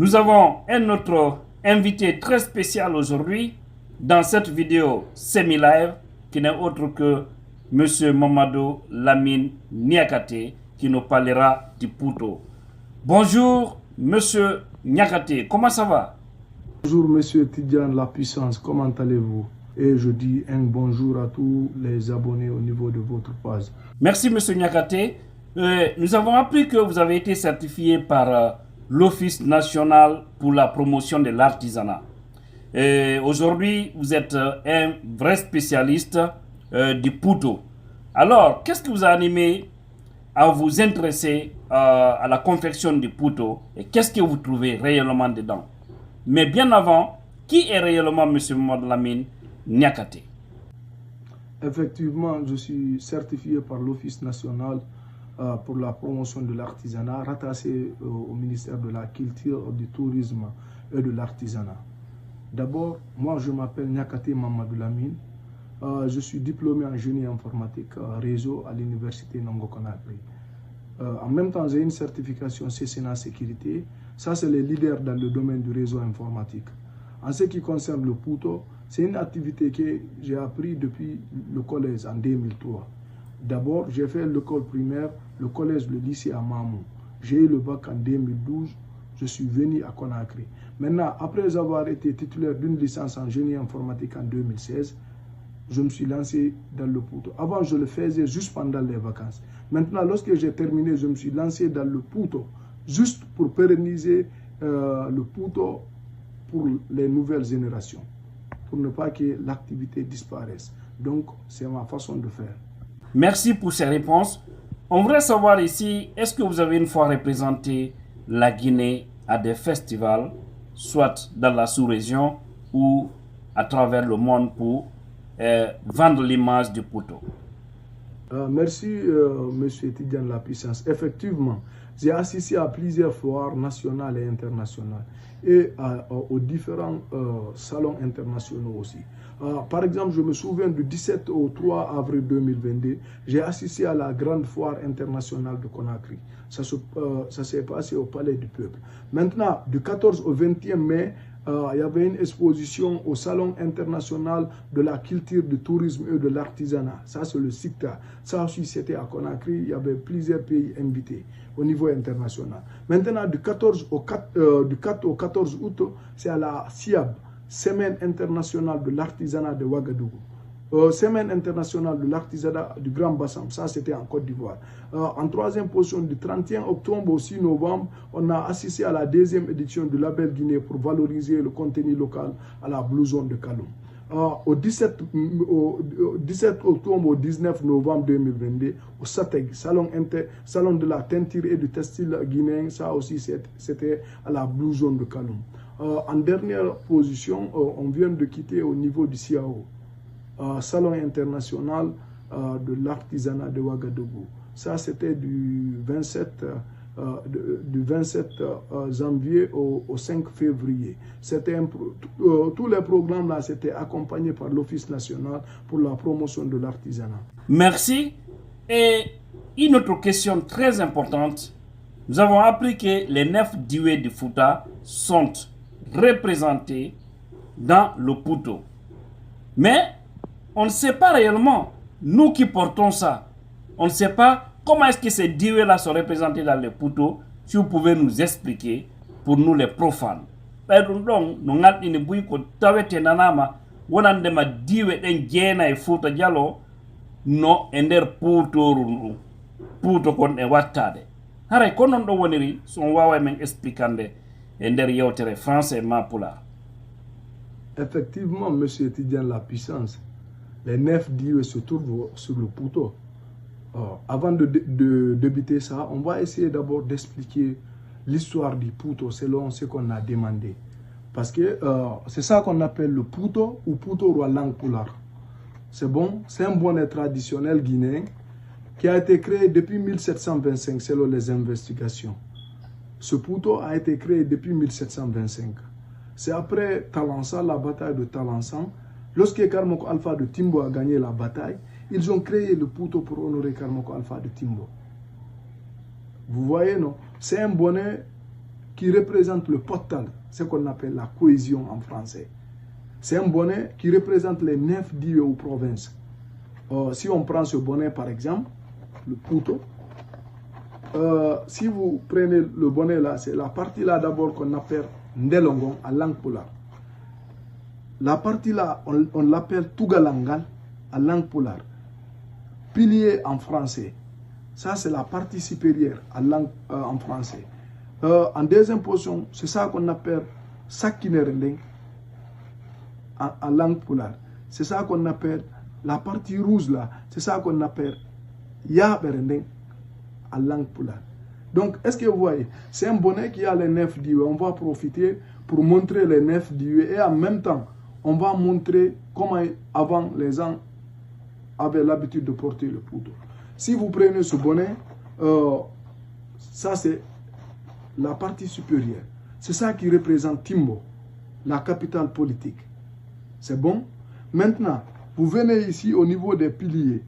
Nous avons un autre invité très spécial aujourd'hui dans cette vidéo semi-live qui n'est autre que M. Mamadou Lamine Niakate qui nous parlera du Pouto. Bonjour M. Niakate, comment ça va? Bonjour Monsieur Tidjane La Puissance, comment allez-vous? Et je dis un bonjour à tous les abonnés au niveau de votre page. Merci M. Niakate. Nous avons appris que vous avez été certifié par l'Office national pour la promotion de l'artisanat. Aujourd'hui, vous êtes un vrai spécialiste du Pouto. Alors, qu'est-ce qui vous a animé à vous intéresser à la confection du Pouto et qu'est-ce que vous trouvez réellement dedans? Mais bien avant, qui est réellement M. Mamadou Lamine Niakate? Effectivement, je suis certifié par l'Office national pour la promotion de l'artisanat, rattaché au ministère de la Culture, du Tourisme et de l'Artisanat. D'abord, moi je m'appelle Niakate Mamadou Lamine. Je suis diplômé en génie informatique réseau à l'université Nongo Conakry. En même temps, j'ai une certification CCNA Sécurité. Ça, c'est les leaders dans le domaine du réseau informatique. En ce qui concerne le Pouto, c'est une activité que j'ai appris depuis le collège en 2003. D'abord, j'ai fait l'école primaire, le collège, le lycée à Mamou. J'ai eu le bac en 2012. Je suis venu à Conakry. Maintenant, après avoir été titulaire d'une licence en génie informatique en 2016, je me suis lancé dans le Pouto. Avant, je le faisais juste pendant les vacances. Maintenant, lorsque j'ai terminé, je me suis lancé dans le Pouto, juste pour pérenniser le Pouto pour les nouvelles générations, pour ne pas que l'activité disparaisse. Donc, c'est ma façon de faire. Merci pour ces réponses. On voudrait savoir ici, est-ce que vous avez une fois représenté la Guinée à des festivals, soit dans la sous-région ou à travers le monde pour vendre l'image du Pouto? Merci, Monsieur Tidjane La Puissance. Effectivement, j'ai assisté à plusieurs foires nationales et internationales et aux différents salons internationaux aussi. Par exemple, je me souviens du 17 au 3 avril 2022, j'ai assisté à la grande foire internationale de Conakry. Ça s'est passé au Palais du Peuple. Maintenant, du 14 au 21 mai, il y avait une exposition au Salon international de la culture, du tourisme et de l'artisanat. Ça, c'est le SICTA. Ça aussi, c'était à Conakry. Il y avait plusieurs pays invités au niveau international. Maintenant, du 4 au 14 août, c'est à la SIAB, Semaine internationale de l'artisanat de Ouagadougou. Semaine internationale de l'artisanat du Grand Bassam, ça c'était en Côte d'Ivoire. En troisième position, du 31 octobre au 6 novembre, on a assisté à la deuxième édition du Label Guinée pour valoriser le contenu local à la Blue Zone de Kaloum. Au 17 octobre au 19 novembre 2022, au SATEG, Salon de la teinture et du textile guinéen, ça aussi c'était à la Blue Zone de Kaloum. En dernière position, on vient de quitter au niveau du CIAO. Salon international de l'artisanat de Ouagadougou. Ça, c'était du 27 janvier au 5 février. Tous les programmes là, c'était accompagné par l'Office national pour la promotion de l'artisanat. Merci. Et une autre question très importante. Nous avons appris que les 9 dioués du Fouta sont représentés dans le Pouto. Mais on ne sait pas réellement, nous qui portons ça, on ne sait pas comment est-ce que ces dioués-là sont représentés dans le Pouto. Si vous pouvez nous expliquer pour nous les profanes. Donc, nous avons une bouille qui est on a des dioués qui sont Fouta Diallo, no ender Pouto kon e wattade. Haray ko non do woniri son wawa men explicande e nder yewtere français ma pula. Effectivement, Monsieur Tidjane La Puissance, les 9 dieux se trouvent sur le Pouto. Avant de débuter ça, on va essayer d'abord d'expliquer l'histoire du Pouto selon ce qu'on a demandé. Parce que c'est ça qu'on appelle le Pouto ou Pouto roi langue poulard. C'est bon, c'est un bonnet traditionnel guinéen qui a été créé depuis 1725 selon les investigations. Ce Pouto a été créé depuis 1725. C'est après Talansan, la bataille de Talansan. Lorsque Karmoko Alpha de Timbo a gagné la bataille, ils ont créé le Pouto pour honorer Karmoko Alpha de Timbo. Vous voyez, non? C'est un bonnet qui représente le portal, ce qu'on appelle la cohésion en français. C'est un bonnet qui représente les 9 dieux ou provinces. Si on prend ce bonnet par exemple, le Puto, si vous prenez le bonnet là, c'est la partie là d'abord qu'on appelle Ndelongon en langue pulaar. La partie là, on l'appelle Tugalangal en langue pulaar. Pilier en français. Ça, c'est la partie supérieure en français. En deuxième position, c'est ça qu'on appelle Sakinerendeng en langue pulaar. C'est ça qu'on appelle la partie rouge là. C'est ça qu'on appelle Yaberendeng en langue pulaar. Donc, est-ce que vous voyez? C'est un bonnet qui a les 9 dieux. On va profiter pour montrer les 9 dieux et en même temps, on va montrer comment avant les gens avaient l'habitude de porter le Puto. Si vous prenez ce bonnet, ça c'est la partie supérieure. C'est ça qui représente Timbo, la capitale politique. C'est bon? Maintenant, vous venez ici au niveau des piliers.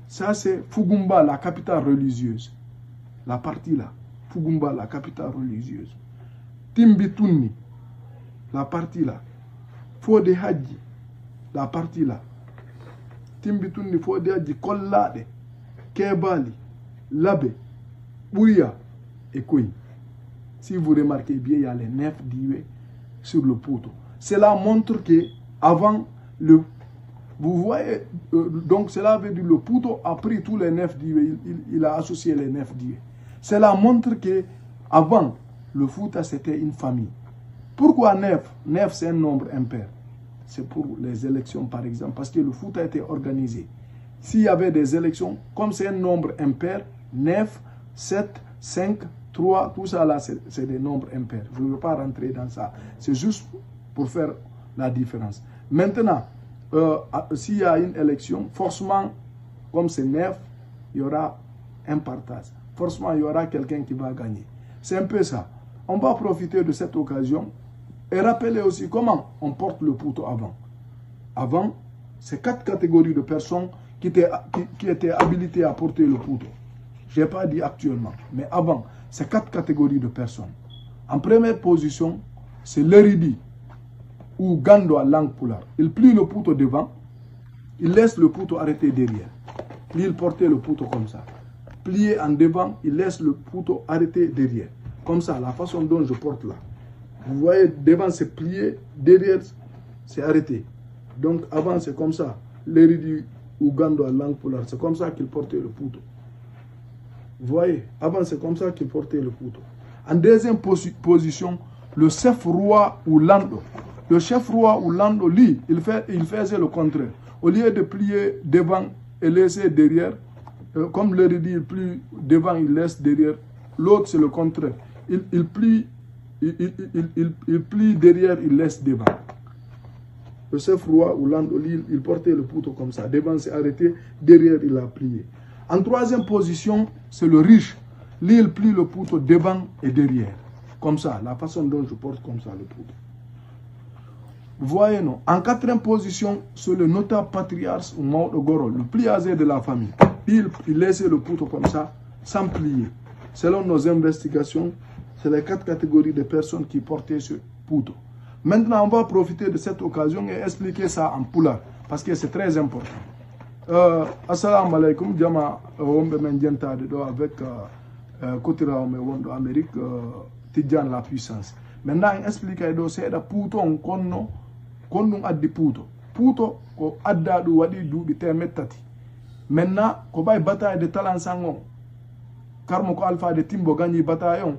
Ça c'est Fugumba, la capitale religieuse. La partie là. Fugumba, la capitale religieuse. Timbituni, la partie là. Fode Hadji, la partie là. Timbituni, Fode Hadji, Kollade, Kebali, Labe, Bouya et Kouy. Si vous remarquez bien, il y a les 9 dieux sur le Puto. Cela montre que avant le... Vous voyez, donc cela veut dire le Puto a pris tous les 9 dieux, il a associé les 9 dieux. Cela montre que avant le Fouta c'était une famille. Pourquoi 9? 9 c'est un nombre impair. C'est pour les élections par exemple, parce que le Fouta était organisé. S'il y avait des élections, comme c'est un nombre impair, 9, 7, 5, 3, tout ça là c'est des nombres impairs. Je ne veux pas rentrer dans ça. C'est juste pour faire la différence. Maintenant, s'il y a une élection, forcément, comme c'est 9, il y aura un partage. Forcément, il y aura quelqu'un qui va gagner. C'est un peu ça. On va profiter de cette occasion et rappeler aussi comment on porte le Puto avant. Avant, c'est 4 catégories de personnes qui étaient habilitées à porter le Puto. Je n'ai pas dit actuellement, mais avant, c'est 4 catégories de personnes. En première position, c'est l'éridi ou Gando à langue pulaar. Il plie le Puto devant, il laisse le Puto arrêter derrière. Puis il portait le Puto comme ça. Plié en devant, il laisse le Puto arrêter derrière. Comme ça, la façon dont je porte là. Vous voyez, devant c'est plié, derrière c'est arrêté. Donc avant c'est comme ça. L'éridi ou Gando à langue pulaar, c'est comme ça qu'il portait le Puto. Vous voyez, avant c'est comme ça qu'il portait le Puto. En deuxième position, le chef roi ou Lando. Le chef roi ou Lando, lui, il faisait le contraire. Au lieu de plier devant et laisser derrière, comme l'éridi, il plie devant, il laisse derrière. L'autre, c'est le contraire. Il plie derrière, il laisse devant. Le chef roi ou Lando, il portait le Puto comme ça. Devant, c'est arrêté. Derrière, il a plié. En troisième position, c'est le riche. Lui, il plie le Puto devant et derrière. Comme ça, la façon dont je porte comme ça le Puto. Vous voyez, non? En quatrième position, c'est le notable patriarche ou Maodo Goro, le plus âgé de la famille. Il laissait le Puto comme ça, sans plier. Selon nos investigations, c'est les 4 catégories de personnes qui portaient ce Puto. Maintenant, on va profiter de cette occasion et expliquer ça en pulaar, parce que c'est très important. Assalamu alaikum, Jama Wombe Mendienta de avec Kotira Wondo Amérique, Tidjan la puissance. Maintenant, on explique que c'est le Puto on konno addi Puto. Puto ko adda du wadi duubi temettati. Maintenant, ko bay bataille de Talansangon. Karmo ko alpha de Timbo gagni bataille on.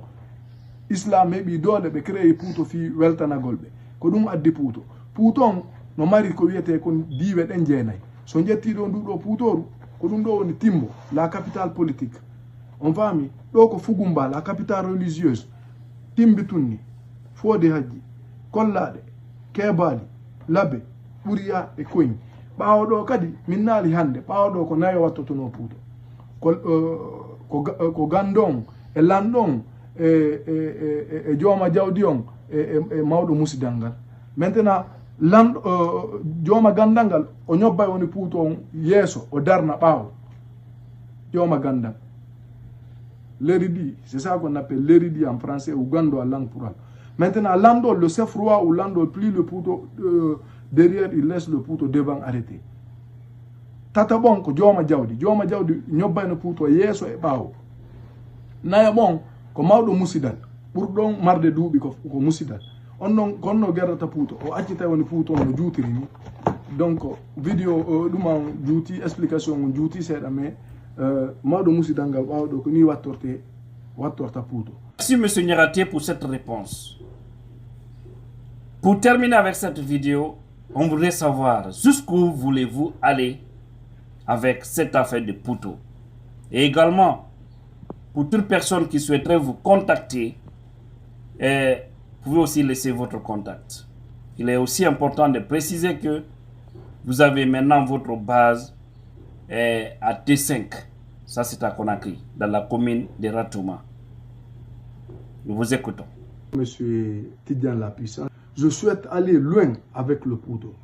Islam heɓi dole ɓe créé Puto fi weltanagol ɓe ko ɗum addi Puto. Puto on no mari ko wiyete kon diwe ɗen jeenayi. So jettiɗo nduɗo Putoru ko ɗum ɗo woni Timbo, la capitale politique. On fami ɗo ko Fugumba, la capitale religieuse. Timbitunni, Fode Hadji, Kollade, Kebali, Labe, Bouria e Koñ. Ɓawo ɗo kadi min naali hande, ɓawo ɗo ko nayo wattotono Puto. Ko Gandon e Landon e Jooma Jawdi on e mawɗo musidal ngal. Maintenant Jooma gandal ngal o ñobbay woni Puto on yeeso o darna ɓaawo Jooma gandal. l'éridi, c'est ça qu'on appelle l'éridi en français ou gando en langue pourale. Maintenant, l'ando, le chef roi ou l'ando plie le poteau derrière, il laisse le poteau devant arrêté. Tata bon ko joma jawdi nyobay no puto yeso e bawo naya bon ko mawdo musidal burdon marde duubi ko musidal on non gonno gerata puto o accita woni puto no juutiri ni donc vidéo duma juuti explication juuti seda mais mawdo musidal gal bawdo ko ni wattorta puto. Merci monsieur Nyarate pour cette réponse. Pour terminer avec cette vidéo, on voudrait savoir jusqu'où voulez-vous aller avec cette affaire de Pouto. Et également, pour toute personne qui souhaiterait vous contacter, vous pouvez aussi laisser votre contact. Il est aussi important de préciser que vous avez maintenant votre base à T5. Ça, c'est à Conakry, dans la commune de Ratouma. Nous vous écoutons. Monsieur Tidjane la Puissance, je souhaite aller loin avec le Pouto.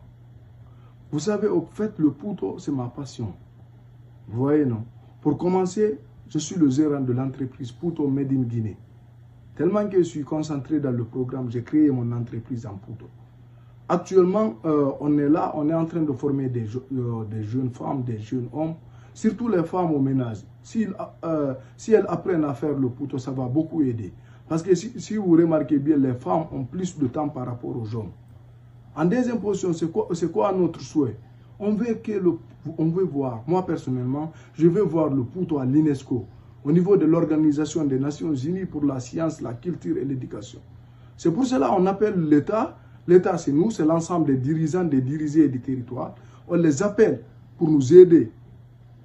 Vous savez, au fait, le Pouto, c'est ma passion. Vous voyez, non? Pour commencer, je suis le gérant de l'entreprise Pouto Made in Guinée. Tellement que je suis concentré dans le programme, j'ai créé mon entreprise en Pouto. Actuellement, on est là, on est en train de former des jeunes femmes, des jeunes hommes, surtout les femmes au ménage. Si elles apprennent à faire le Pouto, ça va beaucoup aider. Parce que si vous remarquez bien, les femmes ont plus de temps par rapport aux hommes. En deuxième position, c'est quoi notre souhait? On veut voir, moi personnellement, je veux voir le Pouto à l'UNESCO, au niveau de l'Organisation des Nations Unies pour la science, la culture et l'éducation. C'est pour cela qu'on appelle l'État. L'État, c'est nous, c'est l'ensemble des dirigeants, des dirigés et des territoires. On les appelle pour nous aider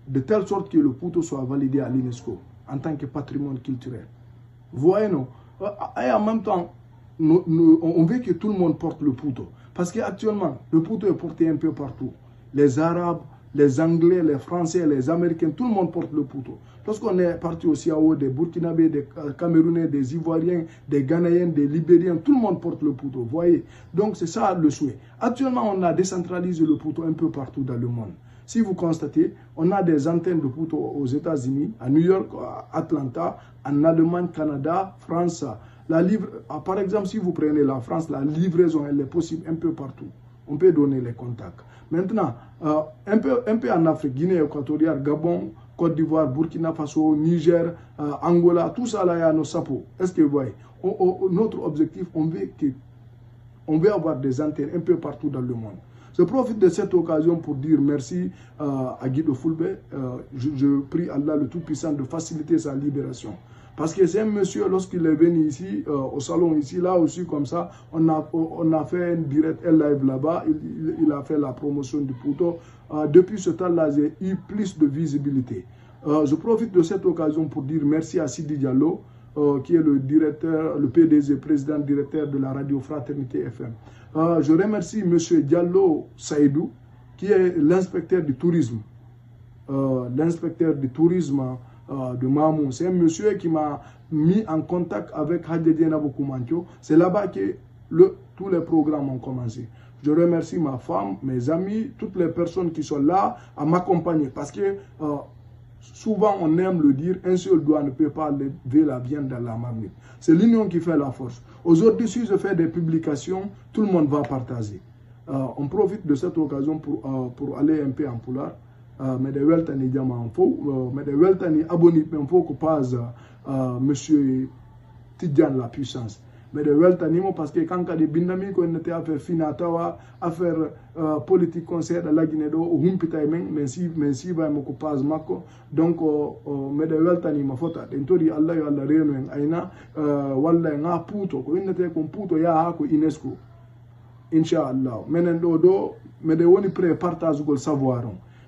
de telle sorte que le Pouto soit validé à l'UNESCO en tant que patrimoine culturel. Vous voyez, non? Et en même temps, on veut que tout le monde porte le Pouto. Parce qu'actuellement, le Pouto est porté un peu partout. Les Arabes, les Anglais, les Français, les Américains, tout le monde porte le Pouto. Lorsqu'on est parti au CIAO, des Burkinabés, des Camerounais, des Ivoiriens, des Ghanéens, des Libériens, tout le monde porte le Pouto. Vous voyez? Donc c'est ça le souhait. Actuellement, on a décentralisé le Pouto un peu partout dans le monde. Si vous constatez, on a des antennes de Pouto aux États-Unis, à New York, à Atlanta, en Allemagne, Canada, France. Par exemple, si vous prenez la France, la livraison elle est possible un peu partout. On peut donner les contacts. Maintenant, un peu en Afrique, Guinée équatoriale, Gabon, Côte d'Ivoire, Burkina Faso, Niger, Angola, tout ça là, il y a nos sapots. Est-ce que vous voyez? Notre objectif, on veut avoir des antennes un peu partout dans le monde. Je profite de cette occasion pour dire merci à Guido Fulbe. Je prie Allah le Tout-Puissant de faciliter sa libération. Parce que c'est un monsieur, lorsqu'il est venu ici, au salon ici, là aussi comme ça, on a fait un direct live là-bas, il a fait la promotion du Pouto. Depuis ce temps-là, j'ai eu plus de visibilité. Je profite de cette occasion pour dire merci à Sidi Diallo, qui est le directeur, le PDG, président directeur de la radio Fraternité FM. Je remercie M. Diallo Saïdou, qui est l'inspecteur du tourisme. L'inspecteur du tourisme de Mamou. C'est un monsieur qui m'a mis en contact avec Hadjedjena Bokumancho. C'est là-bas que tous les programmes ont commencé. Je remercie ma femme, mes amis, toutes les personnes qui sont là à m'accompagner. Parce que souvent on aime le dire, un seul doigt ne peut pas lever la viande dans la marmite. C'est l'union qui fait la force. Aujourd'hui, si je fais des publications, tout le monde va partager. On profite de cette occasion pour aller un peu en poulard. Mais de weltani diamant faux, mais de weltani abonné même faux que pas monsieur Tidjane la Puissance. Mais de weltani parce que quand il y a des bindami qu'on était à faire finatawa, à faire politique conseil de la Guinée do ou humpita mais si va me pas mako donc mais de weltani ma faute dentori Allah ya Allah reno en aina walla nga puto ko innete ko puto ya ha ko UNESCO inshallah menen do mais de woni pré partage gol savoir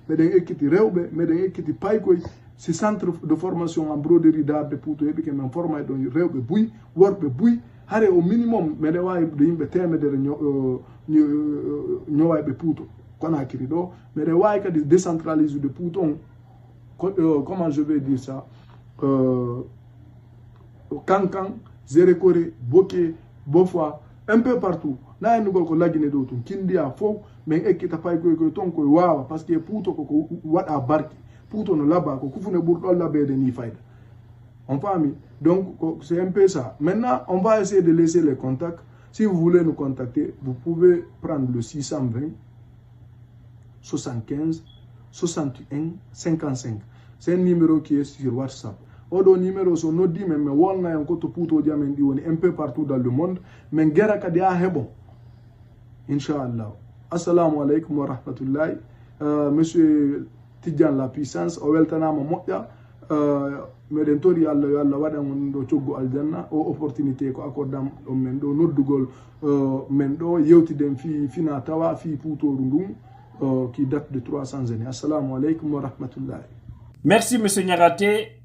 meɗen ekkiti rewɓe meɗen ekkiti paykoy si centre de formation en broderie d'art de Pouto heɓi ke min forma ɗon rewɓe buy worɓe buy hare au minimum meɗen wawi de yimɓe temedere ñowayɓe Pouto Conakry ɗo meɗen wawi kadi décentralise de Pouto on comment je vais dire ça Kankan, Zérékoré, Boké, Boffa, un peu partout na enugol ko lagine ɗo tun kindiya fof min ekkita paykoy koye ton koye wawa par ce que Pouto koko waɗa barki Pouto no laba ko kufune ɓurɗon labede ni fayda On va mis. Donc, c'est un peu ça. Maintenant, on va essayer de laisser les contacts. Si vous voulez nous contacter, vous pouvez prendre le 620 75 61 55. C'est un numéro qui est sur WhatsApp. Odo numéro so no di men wonna en ko to puto diamen di woni un peu partout dans le monde men gera ka dia hebo inshallah. Assalamu alaikum wa rahmatullahi. Monsieur Tidjan la puissance o weltana mo modja meden tori Allah yo Allah wadan on do coggo aljanna o opportunité ko accordam o men do noddugol men do yewtiden fi fina tawa fi puto ndum qui date de 300 années. Assalamu alaikum wa rahmatullahi. Merci, M. Niagaté.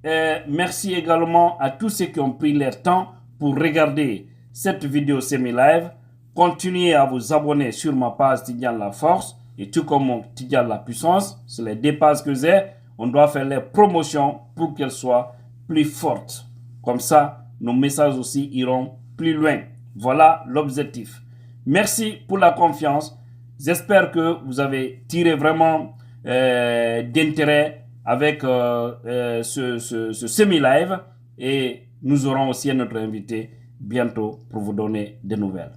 Merci également à tous ceux qui ont pris leur temps pour regarder cette vidéo semi-live. Continuez à vous abonner sur ma page Tidjan La Force et tout comme Tidjan La Puissance. C'est les deux pages que j'ai. On doit faire les promotions pour qu'elles soient plus fortes. Comme ça, nos messages aussi iront plus loin. Voilà l'objectif. Merci pour la confiance. J'espère que vous avez tiré vraiment d'intérêt avec ce semi-live et nous aurons aussi notre invité bientôt pour vous donner des nouvelles.